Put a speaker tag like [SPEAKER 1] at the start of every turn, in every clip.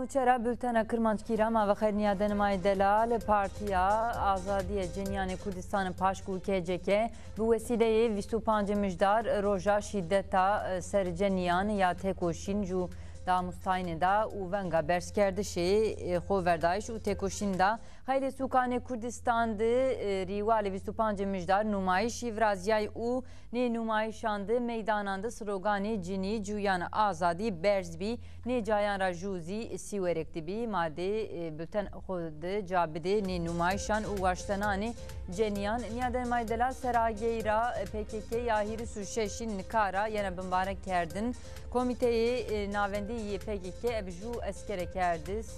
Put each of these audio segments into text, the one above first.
[SPEAKER 1] نوچرا بلتنا کرمانچکیرا ما وخرنیا دنمای دلال پارتیا آزادی جنیان کردستان پاشکو کجکه به وسیله 25 مجدار روژا شدتا سر جنیان یا تکوشین جو دا مستعین دا و ونگا برس کرده شی خوردایش و تکوشین دا خیلی سوکان کردستان ده ریوال 25 مجدار نمایشی ورازیای او نه نمایشانده میدانانده سروگانی جنی جویان آزادی برز بی نه جایان را جوزی سیورکتی بی ماده بتن خود جابده نه نمایشان و واشتنانی جنیان نیادن مایدلا سراغی را PKK یاهیر سوششین نکارا یعنی بمبارک کردن کمیته ناوندی PKK ابجو اسکره کردس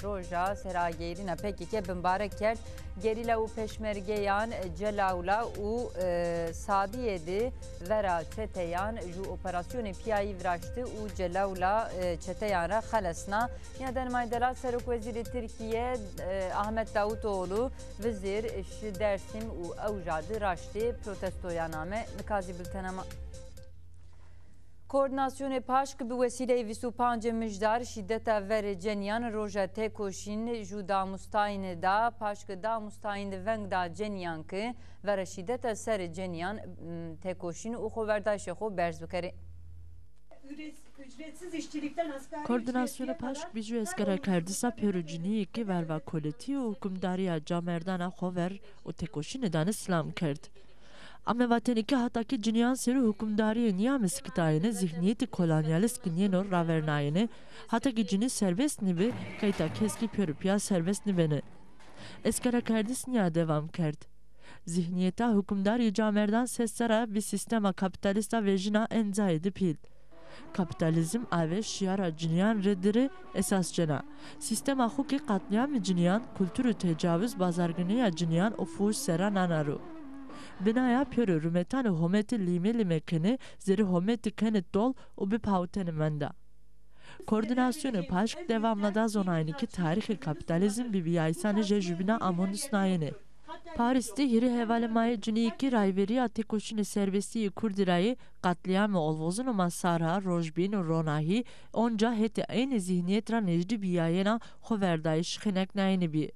[SPEAKER 1] روژا سراغیری نا PKK بمبارک کرد گریلا و پشمرگیان جلاولا و سادیه ده ورا چتیان جو اپراسیون پیایی وراشته و جلاولا چتیان را خلصنا یادن مایدلا سرک وزیر ترکیه احمد داوطoğlu وزیر درسیم و اوجاد راشته پروتستویانامه نکازی بلتنما کوردیناسیون پاشک به وسیله 25 مجدار شدت ور جنیان روژا تکوشین جو دا مستعین دا پاشک دا مستعین ونگ دا جنیان که ور شدت سر جنیان تکوشین و خوردایش خو برز بکره
[SPEAKER 2] Koordinasyonu paşk biju eskara kardisa perujini ki verva koleti u hükümdariya camerdana xover u tekoşini dan İslam kerd. Ama vateniki hataki ciniyan seri hükümdariye niyamesi kitayını zihniyeti kolonyalist kinyenor ravernayını hataki cini serbest nibi kayta keski perupya serbest nibeni. Eskara kardis niya devam kerd. Zihniyeta hükümdariye camerdan sessara bir sistema kapitalista vejina enzaydı pil. Kapitalizm ave şiara ciniyan reddiri esas cena. Sistem ahuki katliam ciniyan kültürü tecavüz bazargınıya ciniyan ofuş sera nanaru. Binaya pörü rümetanı hometi lime limekini zeri hometi kenet dol u bir pauteni menda. Koordinasyonu paşk devamlada zonayniki tarihi kapitalizm bibiyaysanı jejübina amonus nayeni. Paris'te hiri hevalemaya cüneyki rayveriya tekoşini serbestiyi kurdirayı katliamı olvozunu masara rojbin ronahi onca heti aynı zihniyetra necdi biyayena hoverdayış khinek nayini bi.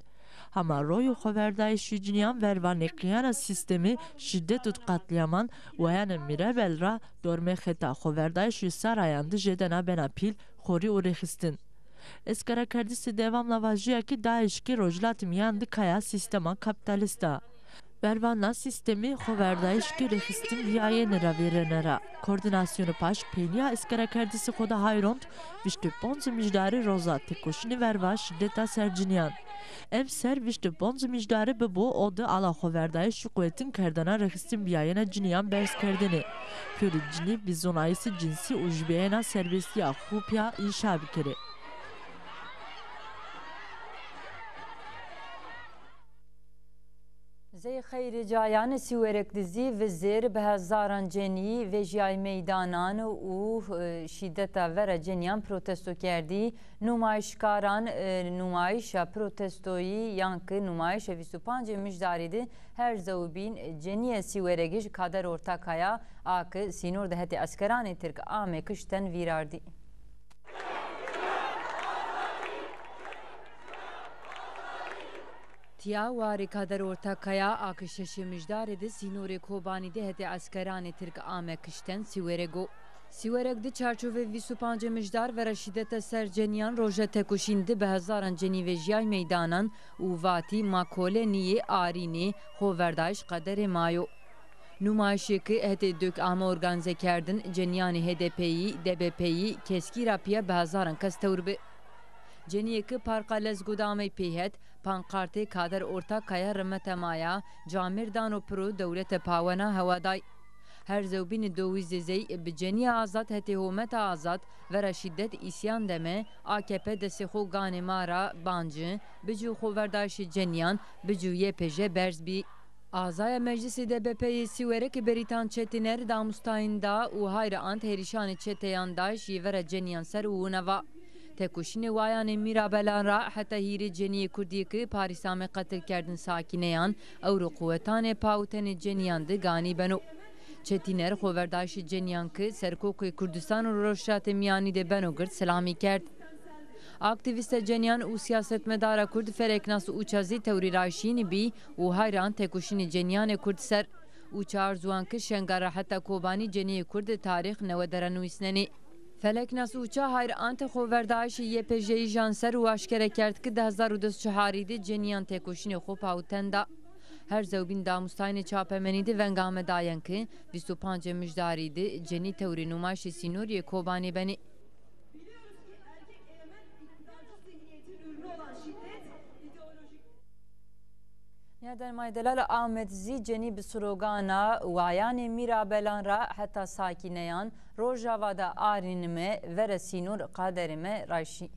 [SPEAKER 2] Hama royu hoverdayış cüniyan vervanekiyana sistemi şiddet ut katliaman ve mirebel ra dorme kheta hoverdayış sarayandı jedena benapil khori urekhistin. Eskara kardisi devamla vajiya ki daişki rojlat miyandı kaya sistema kapitalista. Vervanla sistemi hoverdayışki rehistin viyayenera verenera. Koordinasyonu paş penya eskara kardisi koda hayront viştü bonzu mijdari roza tekoşini verva şiddeta serciniyan. Em ser viştü bonzu mijdari be bu odu ala hoverdayış şu kuvvetin kerdana rehistin viyayena ciniyan bers kerdini. Pürü cini bizonayisi cinsi ujbeyena serbestiya hupya inşa bikeri.
[SPEAKER 1] زی خیر جایان سیورک دزی و زیر به هزاران جنی و جای میدانان و شدت ور جنیان پروتستو کردی نمایشکاران نمایش پروتستویی یانک نمایش 25 مجداریده هر زوبین جنی سیورگیش کادر ortakaya ak sinor deheti askerani Türk ame kışten virardi. تیا واری کادر ortakaya akışşı müjdarede sinore kobani de hete askerane Türk ame kışten siwerego siwerek de çarçove 25 müjdar ve şiddete serceniyan roja tekuşindi be hazaran ceni ve jay meydanan uvati makole niye arine hoverdayş kadere mayo numayişi ki hete dök ama organize kerdin ceniyani HDP'yi DBP'yi keski rapiye be hazaran kastevurbe Ceniyeki parka lezgudame pihet, pankarte kader ortak kaya rımetemaya, camir dano pro devlete pavana havaday. Her zevbini dovizizey bi ceniye azat heti humet azat ve reşiddet isyan deme, AKP desixu gane mara bancı, bicu xoverdaşi ceniyan, bicu YPJ berzbi. Azaya Meclisi DBP'yi siwerek Beritan Çetiner damustayında u hayra ant herişani çeteyanda jivere ceniyan ser u neva. Tekuşini wayan mirabelan ra hatta hiri ceniye kurdiye ki Parisame qatl kerdin sakineyan evro kuvvetane pauten ceniyandı gani beno. Çetiner xoverdaşi ceniyan ki serkoku Kurdistan u roşat miyani de beno gırt selami kerd. Aktivist Ceniyan û siyasetmedara Kurd Fereknas û Çazî Tewrî Raşînî bî û hayran têkoşînê Cenyanê Kurd ser û çarzûan kir şengara heta Kobanî Ceniyê Kurd tarîx newedera nûîsnenê. Feleknas û ça hayr ante xwe Daişê YPJ'yê jan ser û aşkere kerd ki 2024 de Ceniyan têkoşînê xwe pawten da. Her zewbîn damostayên çapemenî de venga me dayen ki 25 mijdarî de Cenî Tewrî nûmayişê Sînoriyê Kobanê benê. Dermay Delal Ahmet Zî Cenî bi slogana wayanê Mîrabelan ra heta sakîneyan rojava da arînê me vere Sînor qaderê me rayşî.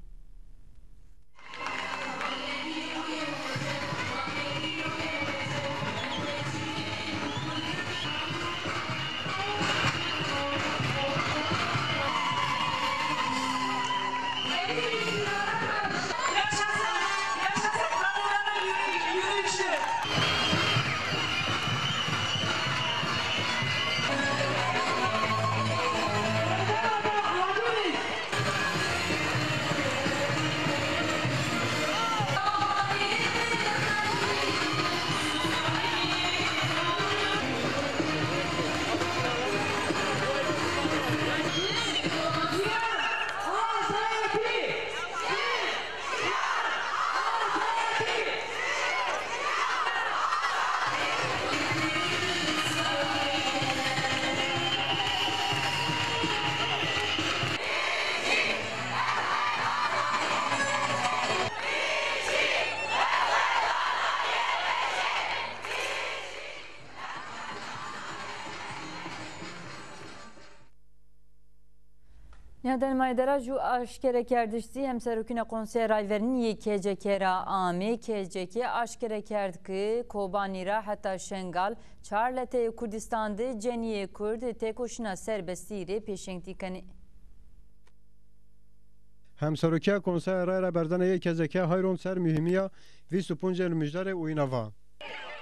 [SPEAKER 1] Dermay Delal jû aşkere kerdiştî hem serokîna Konseya Rayveriniyê KCK ra amê KCK aşkere kerd ki Kobanî ra heta şengal çar leteyê Kurdistan de Ceniyê Kurd têkoşîna serbestî rê pêşengtî kenê.
[SPEAKER 3] Hemserokiya Konseya Rayra Berdaneyê KCK hayron ser mühimiya 25 mijdarê ûînava.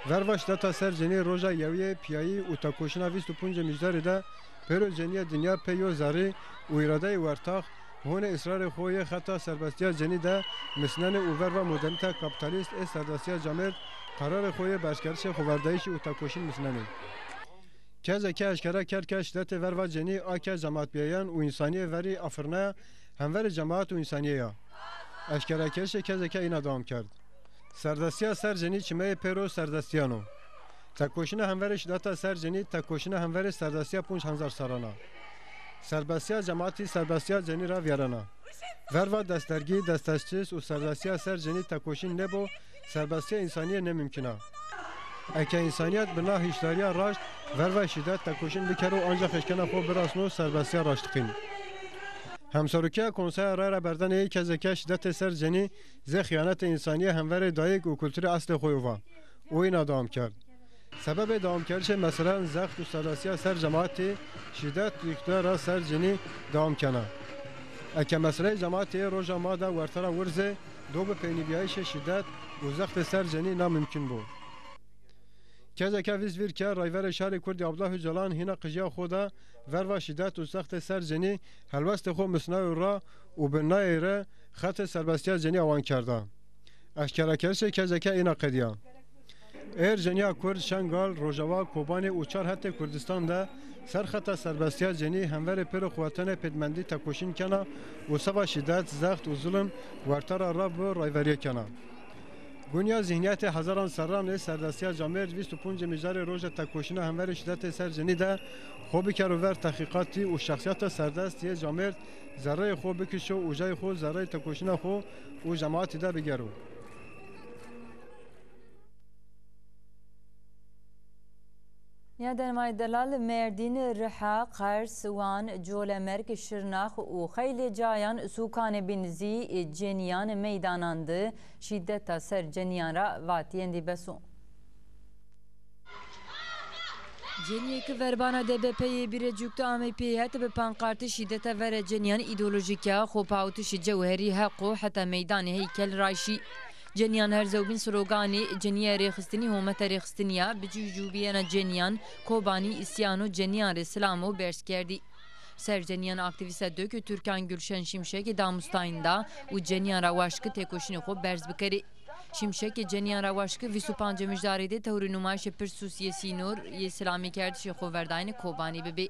[SPEAKER 3] Vervaş data ser Cenî roja yewiyê piyayî û têkoşîna 25 mijdarê de Pero Ceniya Dinya peyo zarî û îradeyê wertax hûnê îsrarê xwe yê xeta serbestiya Cenî de misnenê û verva modernîta kapitalîst ê serdestiya Camêrd qararê xwe yê beşkerişê xweverdayîşî û tekoşîn misnenê. Kezeke eşkere ker ke şiddetê verva Cenî ake cemaatbiyeyan û însaniyê verî afirneya hemverê cemaat û însaniyê ya. Eşkerekerişê kezeke îna dewam kerd. Serdestiya ser Cenî çimeyê Pero serdestiyan o. Tekoşîna hemverê şiddeta ser Cenî tekoşîna hemverê serdestiya 5000 sarana. Serbestiya cemaatî serbestiya Cenî ra vêrana. Verva destdergî, desteşçîs û serbestiya ser Cenî tekoşîn nebo serbestiya însaniyê nemimkîna. Eke însaniyet bina hîşdariya raşt verva şiddet tekoşîn bikere û ancak eşkena xwe birasno serbestiya raştixîn. Hemserokiya Konseya Rayra Berdaneyê kezeke şiddetê ser Cenî zê xıyanetê însaniyê hemverê dayîk û kulturê eslê xwe va. O îna dewam kerd. Sebebê dewamkerişê meselan zext û serbestiya ser cemaatê şiddet iktidara ser Cenî dewam kene. Eke meseleyê cemaatê roja ma de wertera wirzê do bi pênîbiyayîşê şiddet û zextê ser Cenî namimkîn bû. Kezeke vîzvîr ke rayverê şerê Kurdî Abdullah Öcalan hîna qijiya xwe de verva şiddet û zextê ser Cenî helwestê xwe misnayê ra û bi nayê re xetê serbestiya Cenî awan kerda. Eşkerekerişê kezeke îna qediya. Eğer Ceniya Kurd, Şengal, Rojava, Kobanê û çar hetê Kurdistan de serxeta serbestiya Cenî hemverê pêro xwatinê pêdmendî tekoşîn kena û seva şiddet, zext û zulm wertera ra bi rayveriyê kena. Bunya zihniyetê hezaran serran ê serdestiya Camêrd 25 mijdarê roja tekoşîna hemverê şiddetê ser Cenî de xwe bikero ver tehqîqatî û şexsiyeta serdest yê Camêrd zerreyê xwe bikişo û jayê xwe zerreyê tekoşîna xwe û cemaatî de bigero.
[SPEAKER 1] Dermay Delal Merdîn, Riha, Qers, Wan, Colemerg, Şirnax û xeylê cayan sûkanê binizî Ceniyan meydanan de şiddeta ser Ceniyan ravatiyên dîbeso. Ceniyê verbana DBP'yê birêcûkta AMP'yê hete bi pankartê şiddeta vere Ceniyan îdeolojîka xwepawtişê cewherî heqo heta meydanê heykel rayşî. Ceniyan her zewbîn sloganê Ceniya rêxistinî hometa rêxistiniya bi cûcûbiyena Ceniyan, Kobanî, îsyan û Ceniyan rê silam û bers kerdî. Serceniyan aktiviste dökü Türkan Gülşen Şimşek damustayında u Ceniyan Rawaşkı tekoşini xo berz bikeri. Şimşek Ceniyan Rawaşkı 25 mijdarede tevri numayş Pirsus Yesinur İslami kerdişi xo verdayını kobani bibi.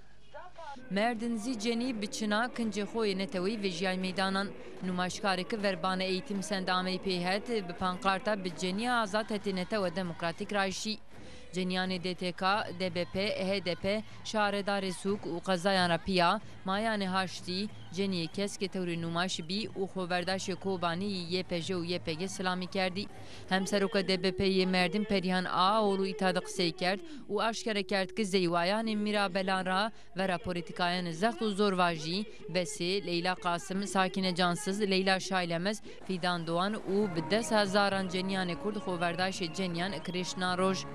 [SPEAKER 1] Merdinzi Ceni biçina kinci xoy netewi ve jiyay meydanan numaşkarıkı verbane eğitim sendamey peyhet bi pankarta bi Ceniya azat etinete ve demokratik rayşi. Ceniyane DTK, DBP, HDP, Şaredar Suk u Qazayan Rapiya, Mayane Haşti, Ceniye Keske Tevri Numaş Bi u Xoverdaş Kobani YPJ u YPG selami kerdi. Hem seroka DBP'ye Merdin Perihan Ağoğlu itadı qısey kerd u aşkare kerd ki zeyvayan mirabelan ra vera politikayan zext u zorvaji, Besi, Leyla Qasım, Sakine Cansız, Leyla Şaylemez, Fidan Doğan u bides hazaran Ceniyane Kurd Xoverdaş Ceniyan Krishna Roj.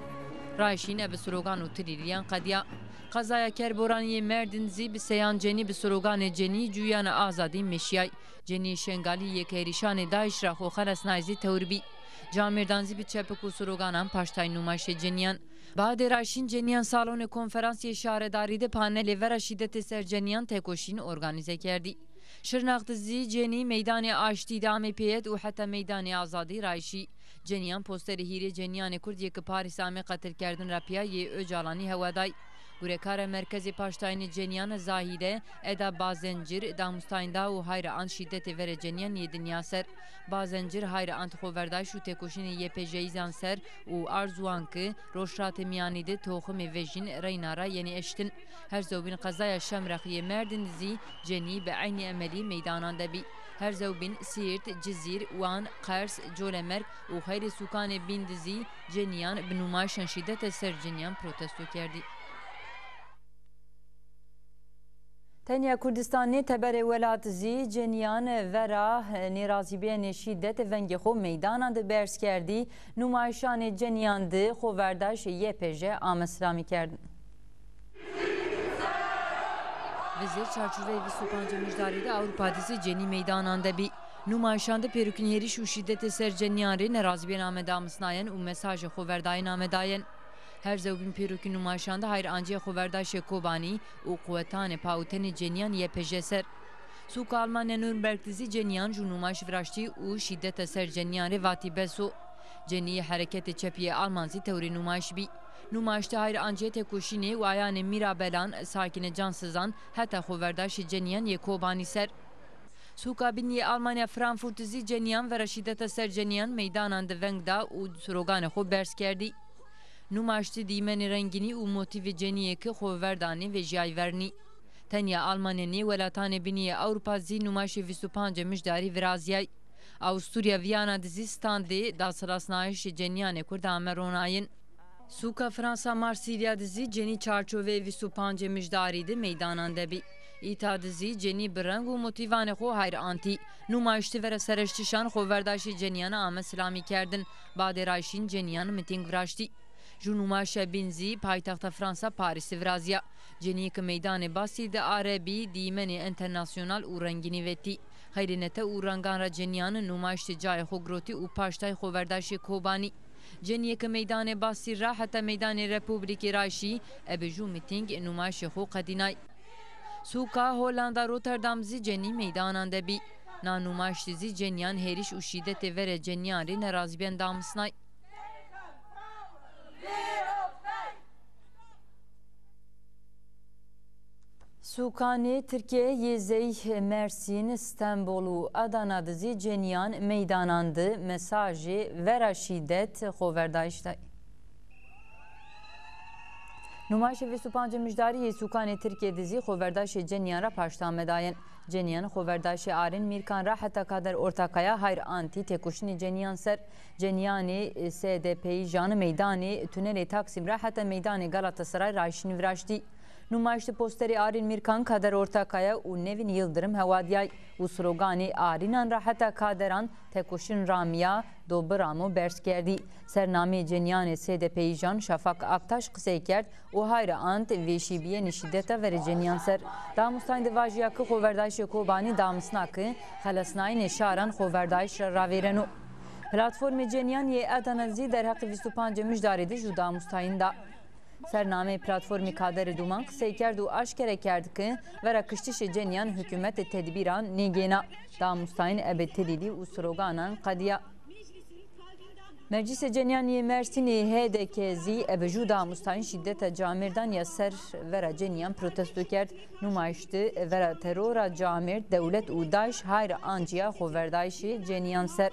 [SPEAKER 1] رایشین به سروگان و تریلیان قدیا قضای کربورانی مردن زی به سیان جنی به سروگان جنی جویان آزادی مشیای جنی شنگالی یک ایریشان داعش را خو خلاص نایزی توربی جامردانزی به چپک و سروگانان پاشتای نمایش جنیان بعد رایشین جنیان سالن کنفرانسی شهرداری ده پانل و شدت سر جنیان تکوشین ارگانیزه کردی شرناخت زی جنی میدان آشتی دام پیت و حتی میدان آزادی رایشی Ceniyan posteri hiri Ceniyan Kurd yek Paris ame qetil kerdin rapiya ye öcalanî hewaday. Gurekara merkezi paştayını Ceniyan Zahide eda bazencir damustayında û hayra an şiddeti vere Ceniyan ye dinya ser. Bazencir hayra an xoverday şu tekoşini YPJ zanser û arzuan ki roşrat miyanide toxum vejin reynara yeni eştin. Her zobin qazaya şemraxiye merdin zi Ceni be aynı emeli meydanan debi. Her zevbin Siirt, Cizir, Van, Kars, Colemerk u hayri sukane bindizi Ceniyan bi numayşan şiddet ser Ceniyan protesto kerdi. Tenya Kurdistanê tebere welat zî Ceniyan vera nêrazîbeyên şîddet vengê xwe meydanan de berz kerdî numayşanê Ceniyan di xweverdaş YPJ ameslamî kerdin. Vizir çarçurve 25 mijdaride Avrupa dizisi Ceni meydananda bir numayşanda perükün heriş u şiddete ser Ceniyanê nerazîbeyên amedamısnayen u mesajı xweverdayên amedayen. Her zevbin perükün numayşanda hayr ancıya xweverdaşê Kobani u kuvvetanê pautenê Ceniyan YPJ ser. Suka Almanya Nürnberg dizi Ceniyan ju numayş viraştî u şiddete ser Ceniyanê vatî beso. Ceniye hareketi çepiye Almanzî tevri numayş bî. Numayşta hayr ancıya tekoşînê û ayanê mirabelan Sakine Cansızan heta xweverdaşê Ceniyan ye Kobani ser. Suka biniye Almanya Frankfurt zî Ceniyan vera şiddeta ser Ceniyan meydanan di veng da û sloganê xwe berz kerdî. Numayştê dîmenê rengînî û motivê Ceniyekî xweverdanê ve jiyayvernî. Tenya Almanya'nê welatanê biniye Awropa zî numayşê 25 mijdarî viraziyay. Avusturya Viyana dizî standê dasalasnayişê Ceniyanê Kurd ameronayên. Suka Fransa Marsilya dizî Ceni çarçovê 25 mijdarî de meydanan de bî. İta dizî Ceni bi reng û motivanê xwe hayr antî. Numayştê vere seriştişan xweverdaşê Ceniyanê ameslamî kerdin. Badê rayşîn Ceniyan mitîng viraştî. Ju numayşa binzî paytaxta Fransa Parisê viraziya. Ceniyek meydanê basî de arebî dîmenê internasyonal û rengînî vetî. Hayrînete û rengan ra Ceniyan numayştê cayê xwe girotî û paştay xweverdaşê Kobanî. Ceniyek meydanê basî ra heta meydanê Republikê Rayşî ebi jû mitîng numayşê xwe qedînay. Suka Hollanda Rotterdam zî Cenî meydanan de bî. Na numayştê zî Ceniyan hêriş û şîddetê vere Ceniyanê nerazîbeyên damısnay. Sukanê Tirkiye Yezey Mersin İstanbul û Adana dizî Ceniyan meydanan di mesajê vera şîddet xweverdayîş day. Numayşê 25 mijdariyê Sukanê Tirkiye dizî xweverdaşê Ceniyan ra paşta medayen. Ceniyan xweverdaşê Arîn Mîrkan ra heta kader ortakaya hayr antî tekoşînê Ceniyan ser. Ceniyanê SDP'yî janı meydanê tünelê Taksim ra heta meydanê Galatasaray rayşîn viraştî. Numayşte posteri Arîn Mîrkan kader ortakaya û Nevin Yıldırım hewadiyay û sloganê Arînan ra heta kaderan tekoşîn ramiya dobiramo berz kerdî. Sernamê Ceniyanê SDP'yî jan Şafak Aktaş qisey kerd û hayra ant vêşîbiyên şîddeta vere Ceniyan ser. Damostayên di vajiya ki xweverdaşê Kobanî damısna ki xelasnayînê şaran xweverdayîş ra ravêreno. Platformê Ceniyan yê Adana zî derheqî 25 mijdarê de jû damostayîn da. Sername platformi Kader Duman qisey kerd û aşkere kerd ki vera kiştişê ceniyan hükümet tedbîran nêgêna damostayên ebedtelîdî û sloganan qediya. Meclîsê Cenyaniyê Mersinê HDKZ ebejû damostayên şîddeta Camerdan ya ser vera ceniyan protesto kerd nûmayişti vera terora Camer dewlet û Daeş hayra anciya xweverdayişê ceniyan ser.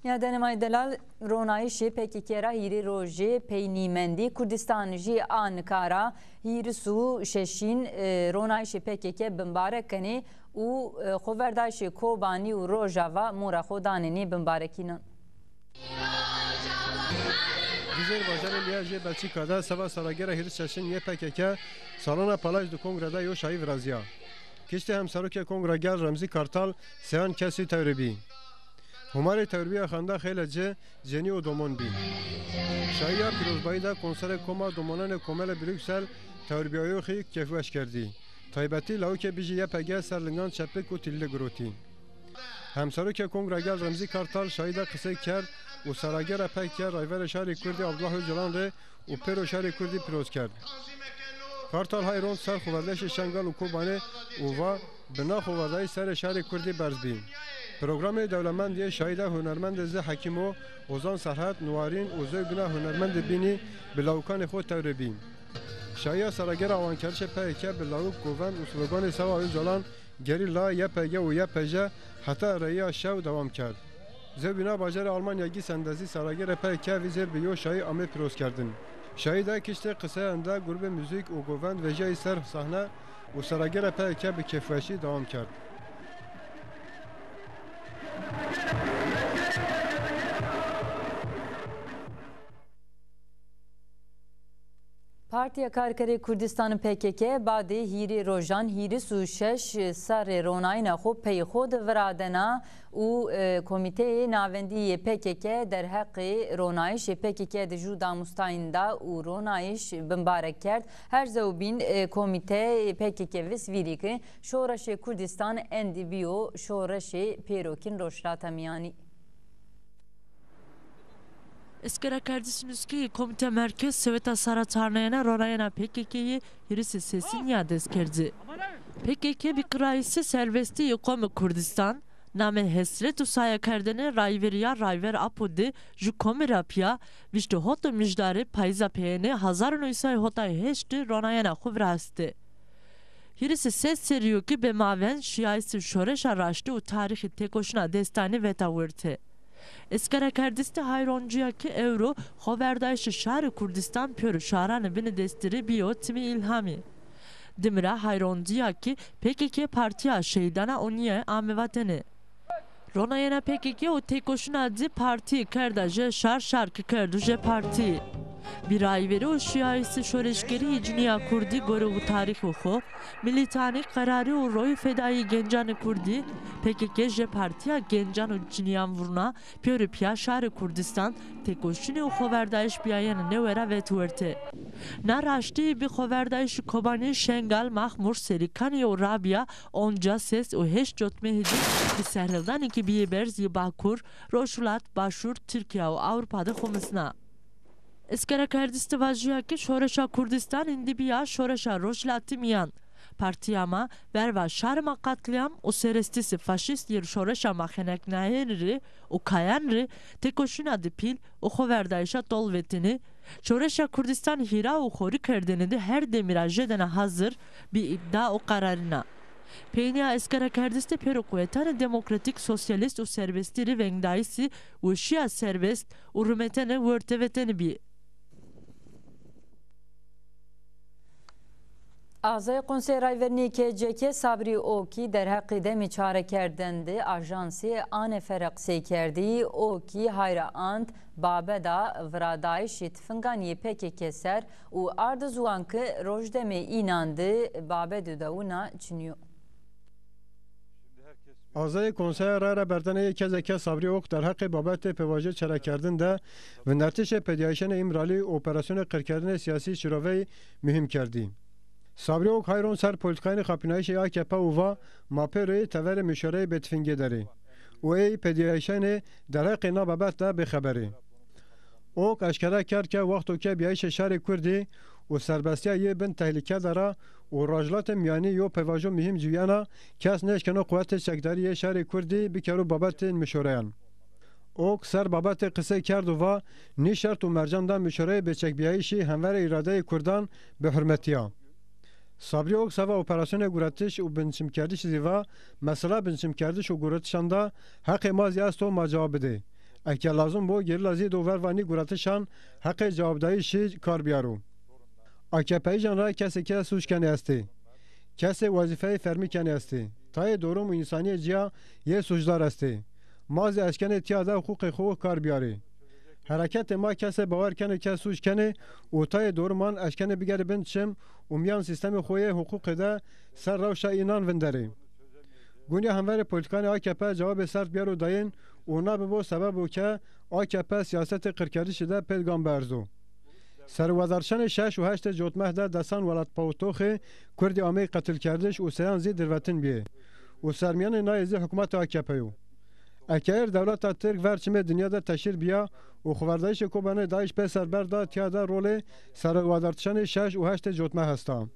[SPEAKER 1] Ya denemay delal ronayişê PKK'ra hîrê rojê peynîmendî Kurdistan jî a nikara hîrî sû şeşîn ronayişê PKK bimbarekenê û xweverdayişê Kobanî û Rojava mora xwe danenê bimbarekînan.
[SPEAKER 3] Vîzer bajarê Liyajê Belçîka'da seva salagera hîrî şeşîn yê PKK salona palaj di kongreda yo şayî viraziya. Kiştî hemserokê kongra gel Remzî Kartal seyan kesî tewribî. Humarê tewribiya xanda xêlece cenî û domon bî. Şahiya pîrozbayî de konserê Koma Domonanê Komelê Brüksel tewribiyayo xî kevweş kerdî. Taybetî lawikê bijî YPG ser lingan çepik û tîlî girotî. Hemserokê kongra gel Remzî Kartal şahî de qisey ker û seragera PKK rayverê şarê Kurdî Abdullah Öcalan rê û pêro şarê Kurdî pîroz kerd. Kartal hayrond ser xweverdeşê Şengal û Kobanê û va bi nav xweverdayî serê şarê Kurdî berz bî. Programê dewlemendiyê şahîda hunermendê Zê Hekîmo, Ozan Serhet, Nuwarîn û Zêbina hunermendê bînî bi lawkanê xwe tewribî. Şahiya seragera awankerişê PKK bi lawik govend û sloganê Sewa Öcalan gerî la YPG û YPJ heta reya şew dewam kerd. Zêbina bajarê Almanyagî sendezî seragerê PKK vî zêr bi yo şahî amê pîroz kerdin. Şahî de kiştê qiseyan de grubê müzik û govend vejeyî ser sahne û seragera PKK bi kêfweşî dewam kerd.
[SPEAKER 1] Partiya Karkerê Kurdistanê PKK badê hîrê rojan hîrî sû şeş serê ronayîna xwe peyxwe di viradena û Komîteyê Navendî PKK derheqê ronayişê PKK di jû damostayên da û ronayîş bimbarek kerd. Her zewbîn Komîte PKK visvîrî ki şoreşê Kurdistan endîbiyo şoreşê pêrokên Rojhilata Miyanî.
[SPEAKER 2] Eskera Kardisnuski Komite Merkez Sveta Saratarnayana Ronayana PKK'yi hirisi sesin yades kerdi. PKK bir kırayisi serbesti yukomu Kurdistan, name hesret usaya kerdene rayveriya rayver apodi ju komirapya vişte hoto mijdari payza peyene hazarın uysay hotay heşti Ronayana xuvrasti. Hirisi ses seriyor ki be maven şiayisi şoreş araştı u tarihi tekoşuna destani vetavırtı. Eskera Kardis'te hayroncuya ki Euro, xweverdayişê şarê Kurdistan pörü şaranı bini destiri biyo timi ilhami. Dimira hayroncuya ki PKK partiya şeydana oniye amevateni. Ronayena PKK o tekoşuna di parti kerda je şarkı kerdu je parti. Bir ay veri o şiayisi şoreşgeri hicniya Kurdi gore u tarihi xo, militani kararı u roy fedai gencanı Kurdi, PKK je partiya gencan u ciniyan vurna, piyori piya şarı Kurdistan, tekoşini u xweverdayış biyayanı nevera ve tuerte. Naraşti bi xweverdayış Kobani Şengal Mahmur Serikani u Rabia, onca ses u heş jotme hidi, bi serhildan iki biyeberzi Bakur, Roşulat, Başur, Türkiye u Avrupa'da xumisna. Eskera Kardis'te vajıya ki şoreşa Kurdistan indi biya şoreşa Rojhilata Miyan. Partiyama verva şarma katliam o serestisi faşist yer şoreşa maheneknayenri o kayanri tekoşuna dipil o xweverdayışa dolvetini şoreşa Kurdistan hira o xori kerdeni de her demira jedena hazır bir iddia o kararına. Peyniya Eskera Kardis'te perokuyetane demokratik sosyalist o serbestiri vengdayisi o şia serbest o rümetene vörteveteni bir.
[SPEAKER 1] Azay Konsey Rayverni KCK Sabri Oki derheqi demi çare kerdendi ajansi ane feraq seykerdi Oki hayra ant babeda vradayş itfinganiye PKK ser u ardı zuankı rojdeme inandı babedu davuna çiniyor.
[SPEAKER 3] Azay Konseya Rayra Berdanê kezeke Sabri Ok derheqê babetê pêvajoyê çarekerdin de ve nertişê pediyayişenê İmralî operasyonê qirkirina siyasî şiroveyê mühim kerdî. Sabri Ok hayron ser politikayên xapînayişê AKP û va mapê rê teverê mişoreyê bêtifingê derê. و ای پدیایشن درق ناببت ده بخبری. او اشکره کرد که وقتو که بیایش شهر کردی و سربستی یه بن تهلیکه داره و راجلات میانی یو پواجو مهم جویانا کس نشکنو قوت شکداری شهر کردی بکرو بابت مشوریان. او سر بابت قصه کرد و نیشرت و مرجان دا مشوره بچک بیایشی همور اراده کردان به حرمتیا. صبری اوک سوا اپراسیون گورتش و بنشم کردش زیوا مثلا بنشم کردش و گورتشان دا حق مازی است و ما جواب بده. اگه لازم بو گیر لازی دو وروانی گورتشان حق جوابدهی شی کار بیارو. اگه پیجان را کسی که سوش کنی استی. کسی وظیفه فرمی کنی استی. تای دوروم انسانی جیا یه سوشدار استی. مازی اشکنه تیاده حقوق خو کار بیاری. حرکت ما کسی باور کنه که سوش کنه و تای دورمان اشکنه بگره بندشم و میان سیستم خوی حقوق ده سر روشا اینان وندره. گونی هموار پولیتکان AKP جواب سرد بیارو داین اونا به بو سبب و که AKP سیاست قرکردی شده پیدگان برزو. سروادرشن 6 و 8 جوتمه ده دستان ولات پاوتوخ کردی آمی قتل کردش و سیان زی دروتن بیه و سرمیان نایزی حکومت AKP'یو. اکیر دولت ترک ورچمه دنیا ده تشیر بیا و خبردایش کوبانه دایش به سربر دا تیاده رول سروادرشن 6 و 8 جوتمه هستا.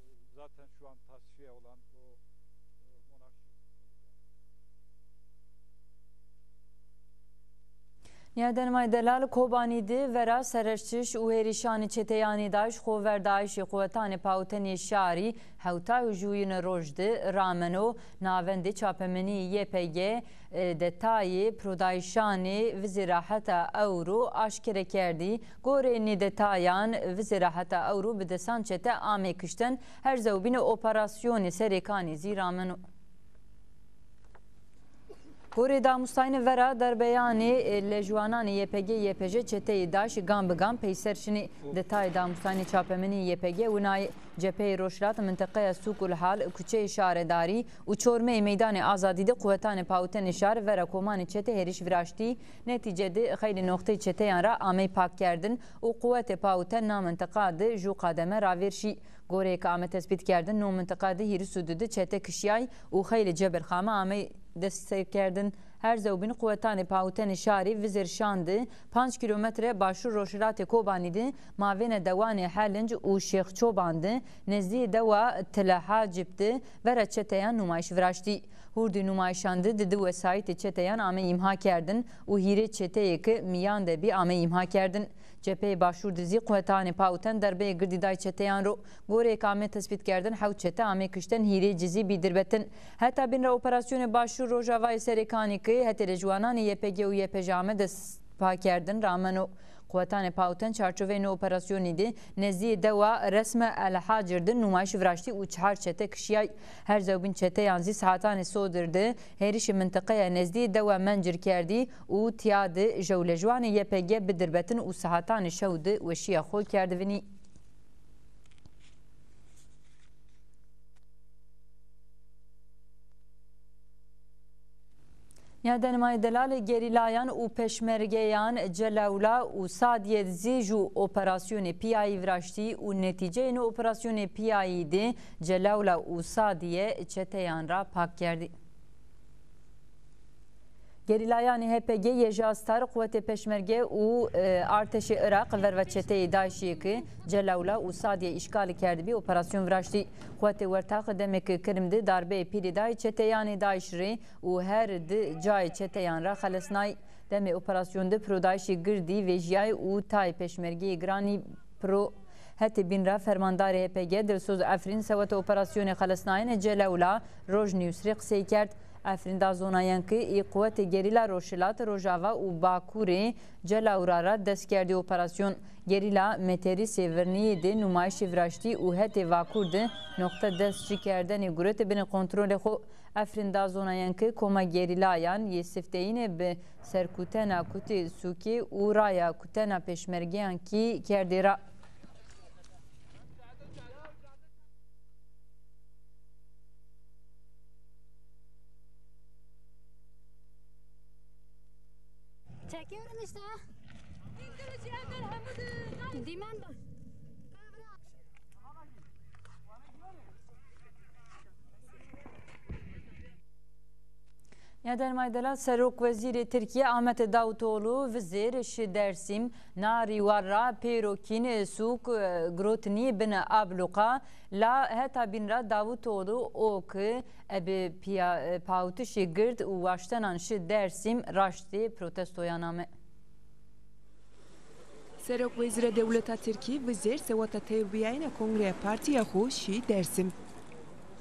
[SPEAKER 1] Niyadenmay delal kobanîdi vera sererçiş û hêrîşanê çeteyanî Daeş xwe Daişê quwetanê Pawtenê şarî hewta û jûyîn roj di rameno navendê çapemenî YPG detayê prodayişanê vizê raheta ewro aşkere kerdî gorê detayan vizê raheta ewro bi desan çete amê kiştin her zewbîne operasyonê serêkanî zî rameno Gorê damostayînê vera derbeyanê lejwananê YPG YPJ çeteyê Daeş gan bi gan peyserçinê detayê damostayînê çapemenî YPG winayê cepheyê Rojhilat minteqeya Sûk û Lihal kuçeyê şaredarî û çormeyê meydanê Azadî de quwetanê Pawtenê şar vera komanê çete hêrîş viraştî netîcede xeylê noxteyê çeteyan ra amê pak kerdin û quwetê Pawten na minteqa de jû qademe ravêrşî goreyê amê tespît kerdin nû minteqa de hîrî Sûdû de çete kişiyay û xeylê Cebelxame amê destekkerdin her zewbîn quwetanê Pawtenê şarî vizêrşandî 5 kilometre başûr Rojhilatê Kobanî de mavêne dewanê Helinc û Şêxçoban de nezdî dewa Tilehacib de vera çeteyan nûmayş viraştî. Hûrdî nûmayşandî di wesayîtê çeteyan amê îmha kerdin û hîrê çeteyekî miyan de bî amê îmha kerdin. Cepheyê başûr dizî quwetanê Pawten derbeyê girdîdayê çeteyan ro gorek amê tespît kerdin hewt çete amê kiştin hîrê cizî bî dirbetin. Heta bin re operasyonê başûr Rojavayê Serêkanî kir hete lejwananê YPG û YPJ amê destpa kerdin rameno quwetanê Pawten çarçoveyên operasyonê de nezdî dewa resme El Hacir de nûmayş viraştî û çihar çete kişiyay her zewbîn çeteyan zî sahatanê Sodir de hêrîşê minteqeya nezdî dewa mencir kerdî û tiya de jew lejwanê YPG bidirbetin û sahatanê şew de weşiya xwe kerdivinî. Niyadenmay delal gerîlayan û peşmergeyan Celawla û Sadiyê zî jû operasyonê piyayî viraştî û netîceyên operasyonê piyayî de Celawla û Sadiyê çeteyan ra pak kerdî. Gerîlayanê HPG yê ji astar quwetê peşmerge û artêşê Iraq verve çeteyê Daişê ki Celawla û Sadiyê îşgalê kerdibî operasyon viraştî. Quwetê wertaq demek kirim di darbeyê pîrê dayê çeteyanê Daeş rê û her di cayê çeteyan ra xelesnayî. Demê operasyonda Pro-Daişê girdî vêjiyayê û tayê peşmergeyê giranî Pro Heti bin ra fermandarê HPG Dilsoz Efrîn seweta operasyonê xelesnayînê Celawla Rojnîwsrê qiseyê kerd. Efrîn da zonayan ki quwetê gerîla Rojhilat Rojava û Bakurê Celawla ra dest kerdî operasyon. Gerîla Meterî Sêvirniyê de nûmayişê viraştî û hetê Bakur de noxta dest jî kerdenê guretê binê kontrolê xwe. Efrîn da zonayan ki koma gerîlayan yê sifteyînê bi serkutena kutê Sûkê û raya kutena peşmergeyan kî kerdê ra.
[SPEAKER 4] Çekiyorum işte. Dimen bak.
[SPEAKER 1] Yaden Maydela Serok Veziri Türkiye Ahmet Davutoğlu vizir şi Dersim nari warra perokin suk grotni bin abluqa la heta binra Davutoğlu ok ebi pautuşi gird u vaştanan şi Dersim raşti protestoyaname.
[SPEAKER 5] Serok Veziri Devleta Türkiye vizir sevata tevbiyayna kongre partiya xu şi Dersim.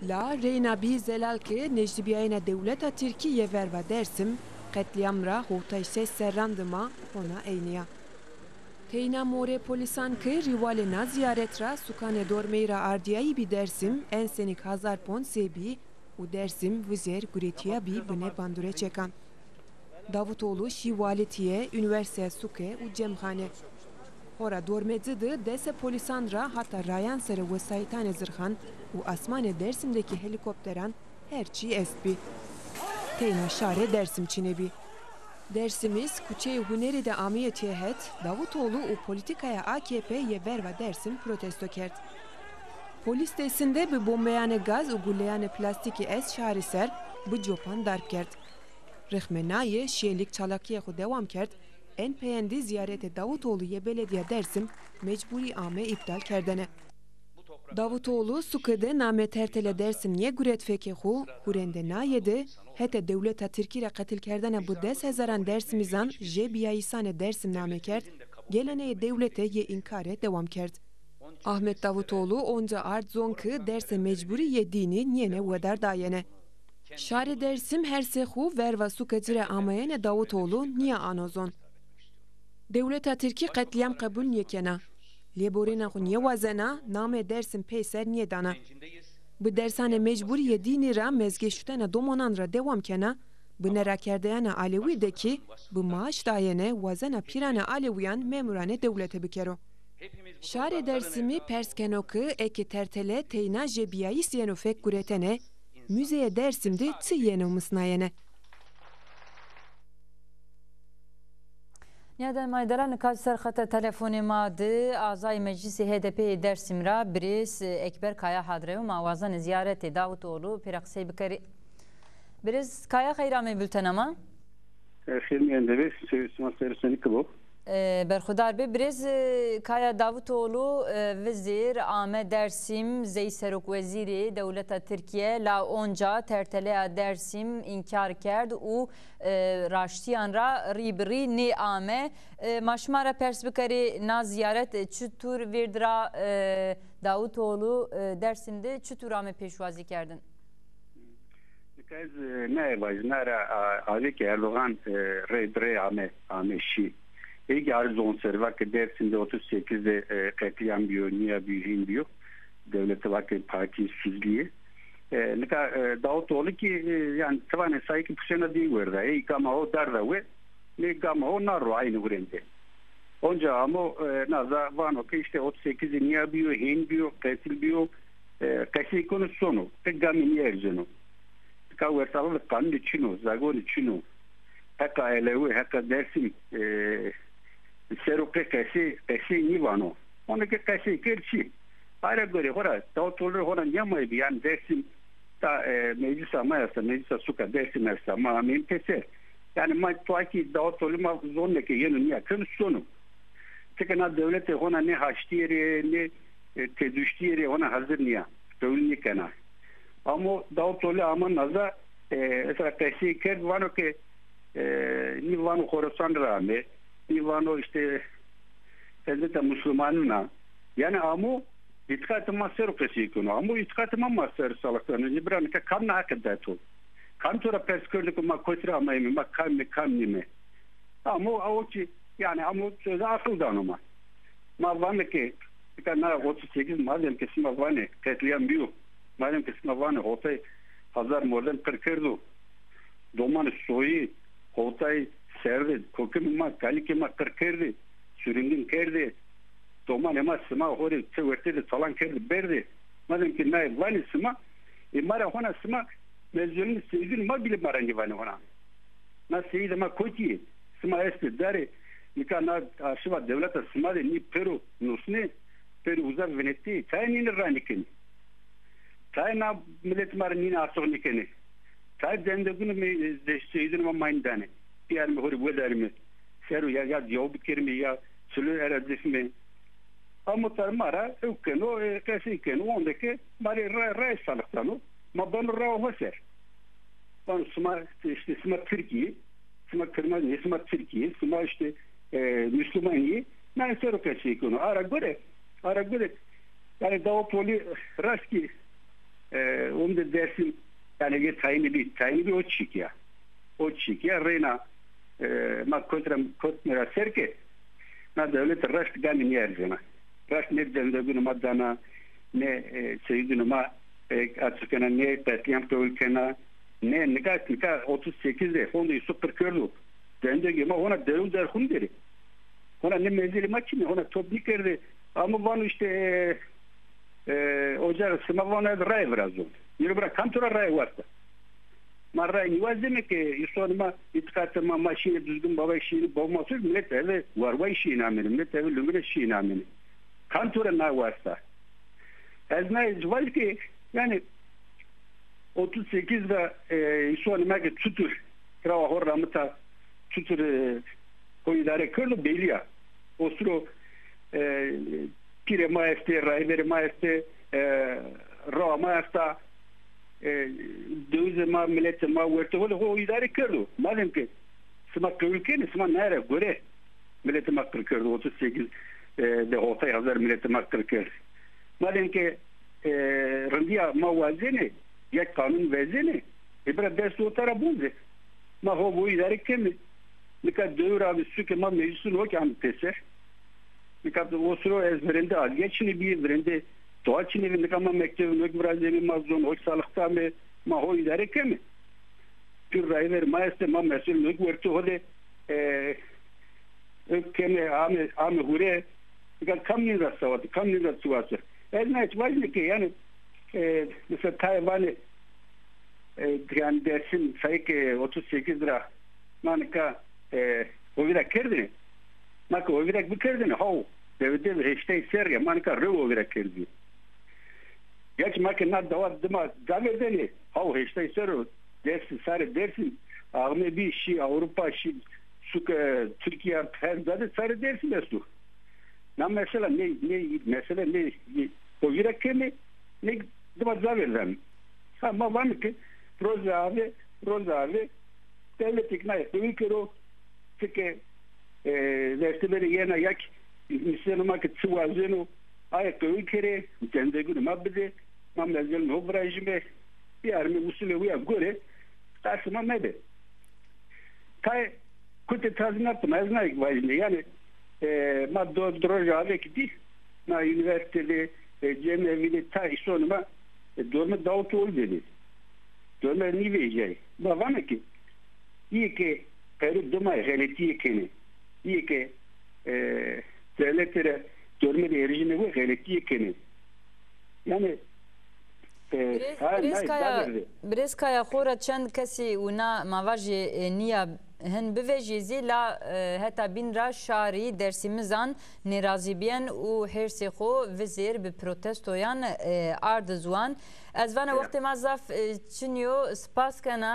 [SPEAKER 5] La Reynabi Zelalke Necdibiyayna Devleta Türkiye verva Dersim katliamra hotay ses serrandıma ona eyniya. Teyna more polisan ke rivalena ziyaretra sukane dormeyra ardiyayi bi Dersim ensenik hazar pon sebi u Dersim vizir guretiya bi bine bandure çekan. Davutoğlu şivaletiye üniversite suke u cemhane. Hora dormecidı dese polisandra hatta rayan sarı vesaytane zırhan u asmane Dersim'deki helikopteran herçi esbi. Teyna şare Dersim çinebi. Dersimiz kuçeyi huneride amiyetiye het Davutoğlu u politikaya AKP ye verva Dersim protesto kert. Polis desinde bir bombeyane gaz u gulleyane plastiki es şariser bu copan darp kert. Rıhmenaye şiyelik çalakiye xu devam kert. En peyendi ziyarete Davutoğlu ye belediye Dersim mecburi ame iptal kerdene. Davutoğlu sukede name tertele Dersim ye guret feke xu hurende nayede hete devleta Türkiye katil kerdene bu des hezaran Dersimizan je biyayisane Dersim name kert geleneye devlete ye inkare devam kert. Ahmet Davutoğlu onca art zonkı derse mecburi ye dini niyene vedar dayene. Şare Dersim her sehu verva sukecire amayene Davutoğlu niye anozon. Devleta Türkiye katliam kabul yekena. Leborina xu niye vazena name Dersim peyser niye dana. Bu dersane mecburi ye dini ra mezgeştene domonan ra devam kena. Bu nera kerdeyana Alevi de ki bu maaş dayene vazena pirane Aleviyan memurane devlete bikero. Şare Dersim'i perskenokı eki tertele teyna jebiyayi siyenofek guretene müzeye Dersim'de tı yenomusnayene.
[SPEAKER 1] Yaden Maydela nikaz serxete telefoni madı azay meclisi HDP Dersimra Biriz Ekber Kaya hadrevi mavazan ziyareti Davutoğlu Piraksey Bikari. Biriz Kaya hayrame bültenama.
[SPEAKER 6] Xeyr miyende sevgisine servisini kılı.
[SPEAKER 1] Berxudar be Biriz Kaya Davutoğlu vizir Ahmet Dersim Zey Serok Veziri Devleta Türkiye la onca tertelea Dersim inkar kerd u raştiyan ra ribri ni ame maşmara persbikari na ziyaret çutur virdra Davutoğlu Dersim'de çutur ame peşvazi kerdin.
[SPEAKER 6] Kaz ne var nara avik Erdoğan redre ame şi. İlk arzon serva ki Dersim'de 38'de katliam biyo, niye büyüğün biyo. Devleti vakti parti süzliği. Nika Davutoğlu ki yani tavane sayıki puşena değil verda. Kama o darda ve ne kama o narro aynı vurende. Onca ama naza vano ki işte 38'de niye biyo, hin biyo, katil biyo. Kasi konu sonu. Tek gami niye erceno. Nika versalı kanun içino, zagon içino. Heka elevi, heka Dersim Serok'e kesi nivano. Onu ki kesi kerçi. Ayrı göre hora Davutoğlu hora yamayı yani Dersim ta meclis amayasa meclis suka Dersim ersa ma mümkese. Yani ma tuaki Davutoğlu ma zonneke yenu niye kın sonu. Tekrar devlete hona ne haştiyeri ne tedüştiyeri hona hazır niye. Devlet kana. Ama Davutoğlu ama naza esra kesi kerd vano ki nivano Khorasan rame nivano işte elbette Müslümanına yani amu itkatma serokesi konu amu itkatma maser salaklarını nibranka kanna hakdato kantora perskörlük ma kotra amayım ma kam nime amu avuçi yani amu söz asıldan ama ma vanne ki kana 38 madem ki sma vanne katliam biyo madem ki sma vanne hotay hazar mordan kırkırdı domanı soyi hotay serdi kokuma kalikema kırkırdı sürüngün kerdi doman ema sma hori çevertedi talan kerdi berdi madem ki nay vali sma mara hona sma mezunun sevgin ma bile marangi vani hona na seyide ma koti sma este dare nikana aşıva devleta sma de ni peru nusne peru uzar venetti taynin ranikin tayna millet marinin asırnikeni Ta zendegunu me zeşteydin ama mindane. Yani mi hori velerimi. Seru ya cevap kerimi ya sülü erazifmi. Ama tarmara ukeno kesikeno ondaki bari ray salıktanu. Ma ben rav haser. Ben sma Türkiye, sma Kırmızı, sma Türkiye, sma işte Müslümaniye. Ben seru kesikeno. Ara göre yani Davutoli Raski onda dersin yani bir tayini bir o çıkıyor. O çıkıyor reyna ma kotmera serke na devlet rast gani niyercena. Rast ne devletine madana ne seydine ma açıkena ne petliyam tolkena ne nika 38'de fondu süper körlü. Dende gibi ona devlet derhun deri. Ona ne mezili maçı ona topnikerdi ama bana işte ocağı sınavına ray biraz oldu. Yürü bırak kantora ray vardı. Ma ray niye demek ki İslam'a itikatma maşini düzgün baba işini boğması millet evi varva işini ameli millet evi lümüne işini ameli. Kantora ne varsa. Ezme var ki yani 38'de İslam'a ki tutur krava horramıta tutur o idare körlü beliya. O sıra pire maeste, raivere maeste, roa maesta, dövüze ma millete ma verte o idare körlü. Madem ki sıma köyülkeni sıma nere göre millete makkır körlü 38 de hotay hazır millete makkır körlü. Madem ki rındiya ma vazene ya kanun vezene bırak ders otara bulze. Ma ho bu idare kemi. Nika dövür abi süke ma meclisun o ki anıteser. Nika o sıra ezberinde aliye çini bir ezberinde doğa çini bir nika ma mektebin ok biraz emin mazlum ok sağlıkta mı ma ho idare kemi. Tür rayver ma este ma mesul ok verti hode kemi ame hure nika kamnin rastavadı kamnin rastavadı. Ezme hiç vazne ki yani mesela Tayvan'ı yani dersin sayı 38 lira manika ovira kerdine maka ovira bu kerdine hav devde işte serge manika rev ovira kerdi yaç maka na davat dima daverdeni hav işte seru dersin sare dersin ağme bir şey Avrupa şey şu Türkiye perde sare dersin bestu na mesela ne mesela ne ovira kemi ne dima daverden ama var mı ki Roza abi devlet ikna etti. Ülkero çünkü dertleri yena yak misalama ki çuvazeno ayak ülkere kendi günü mabde mamlazel no brajime yarmi usule uya göre taşıma mebe. Tay kute tazminat maznayık vajne yani ma droja avec di na üniversitede cemevinde tay sonuma dorma davut ol dedi. Dorma ni vejay. Bavana ki iyi ki Peru duma galetiye kene. İyi ki devletlere görmeli erişine bu galetiye kene. Yani
[SPEAKER 1] برێزکایە خۆرە چەند کەسی ونا ماواژێ نییە هەن بڤێژێزی لا هەتا بینرا شاری دەرسیمزان نێرازیبیان و هێرسێ خۆ vizêr bi protestoyan ardizwan ez vana wextê ma zaf çinyo spaskena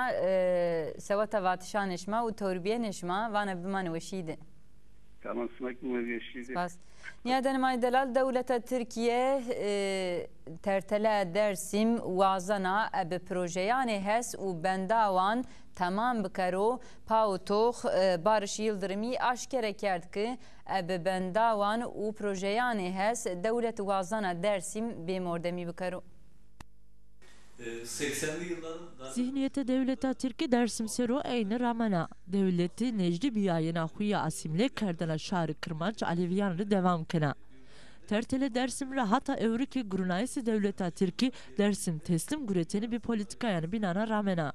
[SPEAKER 1] seweta vatişanêşma û tewrbiyênêşma vana bimane weşîdê.
[SPEAKER 6] Tamam, smak mı weşîdê.
[SPEAKER 1] Niha Denemay Delal Devleta Tirkiye tertele Dersim wazana bi projeyanê hes û bendawan tamam bikero Pawtox Barış Yıldırımî aşkere kerd ki bi bendawan û projeyanê hes dewlet wazana Dersim bêmordemî bikero.
[SPEAKER 7] 80'li yılların
[SPEAKER 2] Zihniyete devleta Tirki Dersim sero eyni ramana. Devleti Necdi biyayena xuya asimle kerdana şarı kırmanç Aleviyanlı devam kena. Tertele Dersim rahata evriki grunayisi devleta Tirki Dersim teslim gureteni bir politika yani binana ramena.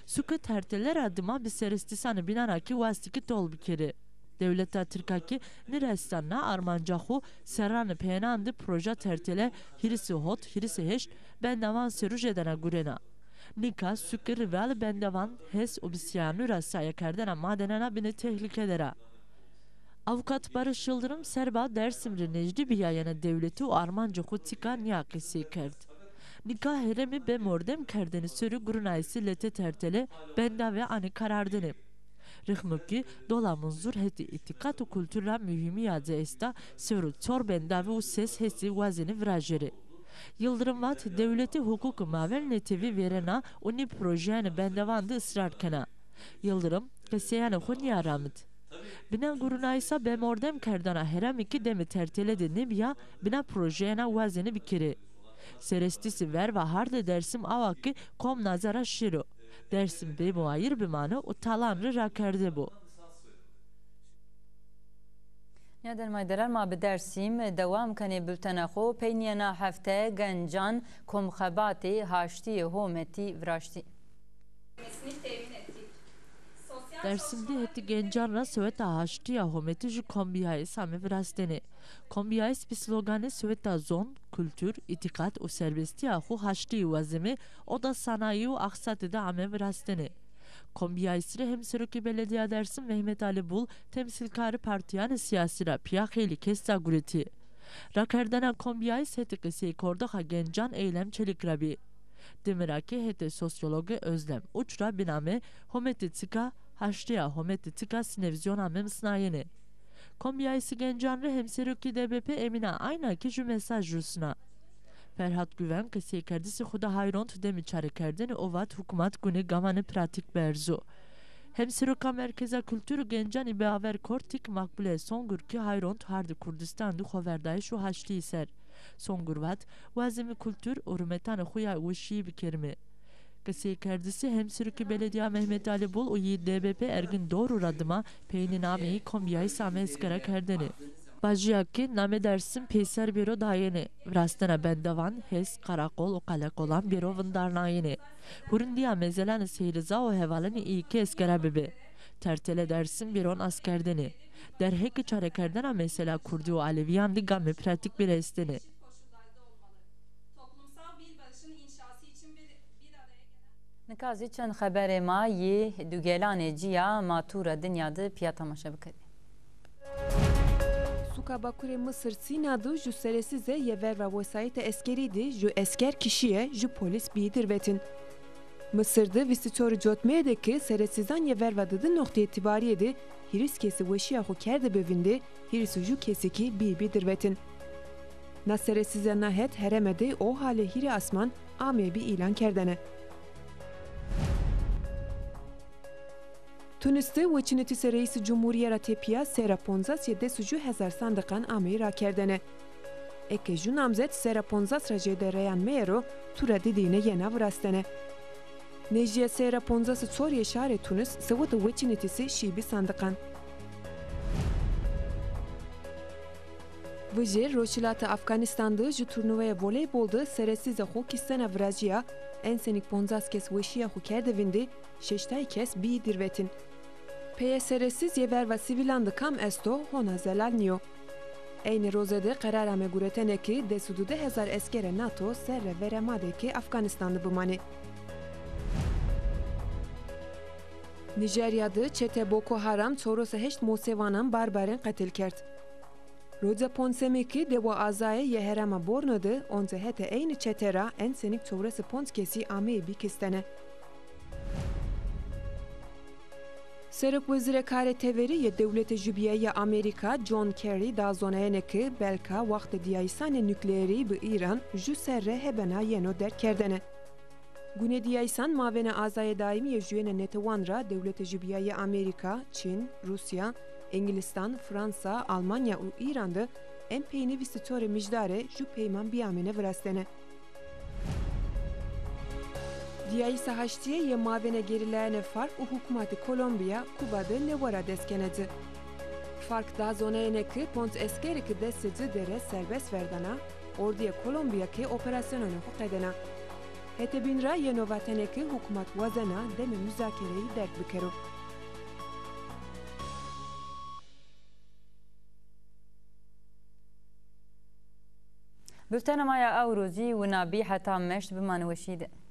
[SPEAKER 2] Suka terteler adıma bir seristisanı binana ki vastiki tol bir kere. Devleta Tirkaki nirestanna armancahu serranı peynandı proje tertele hirisi hot hirisi heşt bendavan serujedana gurena. Nika sükü rival bendavan hes obisyanı rasaya kerdena madenana bini tehlikelera. Avukat Barış Yıldırım serba Dersimri Necdi biyayana devleti o armancahu tika niyakisi kerd. Nikah heremi be mordem kerdeni sürü grunaysi lete tertele benda ve ani karardını. Rıhmıki dola munzur heti itikat u kültürra mühimi yazı esta sürü çor benda ve u ses hesi vazini vrajeri. Yıldırım Vat devleti hukuku maven netevi verena uni projeni bendevandı ısrar kena. Yıldırım keseyane hunya ramit. Bina gurunaysa be mordem kerdana herem iki demi terteledi Nibya bina projena vazini bikiri. Serestisi ver ve harde dersim avaki kom nazara şiru. Dersim be muayir bimanı o talanrı rakerde bu.
[SPEAKER 1] Neden maydalar ma bi Dersim devam kanê bültena xwe peyniyena hefte gencan komxebatê haştiyê hometî viraştî.
[SPEAKER 2] Dersimde heti gencanra Sveta haştiya hometi ju kombiyayis hame vrastene. Kombiyayis bir sloganı Sveta zon, kültür, itikat u serbestiya hu haştiyi vazimi o da sanayi u aksatı hame vrastene. Kombiyayisre hem Sırıkı Belediye Dersim Mehmet Ali Bul temsilkarı partiyanı siyasira piyaheli kesta gureti. Rakerdana kombiyayis heti kısi kordaha gencan eylem çelikrabi. Demiraki heti sosyologu Özlem Uçra biname hometi tıka haştiya hometi tıka sinevizyon amem sınayeni. Kombiyayisi gencanrı hem Sırıkı DBP Emine ayna ki ju mesaj rusuna. Ferhat Güven kısi kerdisi xuda hayront demi çare kerdeni ovat hukumat günü gamanı pratik berzu. Hem Sırıka merkeze kültürü gencan ibe haber kortik makbule songur ki hayront hardi Kurdistan'dı hoverdayı şu haşti iser. Songur vat vazimi kültür urumetanı huya uşi bikerimi. Kısi kerdisi hem Sırıkı Belediye Mehmet Ali Bul uyi DBP Ergin Doğru radıma peyni nameyi kombiyayı same eskara kerdeni. Bajiyaki name dersim peyser biro dayeni. Vrastana bendavan hes karakol o kalak olan biro vındarnayeni. Hurundiya mezelani seyriza o hevalani iyi ki eskara bebe. Tertele dersim biron askerdeni. Derheki çarekerdena mesela kurdi o aleviyandi gamme pratik bir esteni.
[SPEAKER 1] Nikazî çend xeberê ma yê dugelanê ciya matura dinyadı piya tamaşa bikirî.
[SPEAKER 5] Suka Bakurê Mısır Sînadu ju seresize yever ve vesayete eskerîdî ju esker kişiye ju polis bîdirvetin. Mısır'da visitori cotmeyedeki seresizan yever ve dıdı nokta itibariyedi hiris kesi veşiya xu kerde bevindi hirisu ju kesiki bîdirvetin. Na seresize nahet heremede o hale hiri asman amebi ilan kerdene. Tuniste veçinetî Reîsî Cumhuriyeta Tepiya sera 15 desuju hezar sandıkan amî ra kerdene. Eke ju namzet sera 15 ra jêde reyan meyro tura didîne yena virastene. Nejiya sera 15 Suriye şarê Tunis seweta veçinetîsî şîbî sandıkan. Vijê Roşilata Afganistan'da ju turnuvaya voleybolda seresize xwe kîstena virajiya ensenik 15 kes weşiya xwe kerdevindî şeştay kes bîdirvetin. PSR'siz yever ve sivilandı kam esto hona zelal niyo. Eyni rozede karara me gureteneki desudude hezar eskere NATO serre veremadeki Afganistan'dı bumani. Nijerya'da çete Boko Haram çorosa heşt mosevanan barbaren katil kert. Roza ponsemeki dewa azaye yeherama bornadı onze hete eyni çetera ensenik çorası ponskesi ameyi bikistene. Serok Vezîr Kare Teveri ye Devleta Jubiyeye Amerika John Kerry da zonayene belka waqt diyayisane nükleeri bi İran ju serre hebena yeno derkerdene. Gune diyaysan mavene azaye daimi ye juyene netewanra Devleta Jubiyeye Amerika, Çin, Rusya, Englistan, Fransa, Almanya u İran'da en peyni visitore mijdare ju peyman biyamene vrastene. Diyayisa haştiye ye mavene gerilerine fark u hukumatı Kolombiya, Kuba'da nevara deskenedi. Fark da zonayene ki pont eskeri ki destici dere serbest verdana, orduya Kolombiya ki operasyonunu hukadena. Hete binra ye novatene ki hukumat vazena deme müzakereyi dert bikeru.
[SPEAKER 1] Bültena maya ew rozî û nabî heta meşt bimanî weşîde.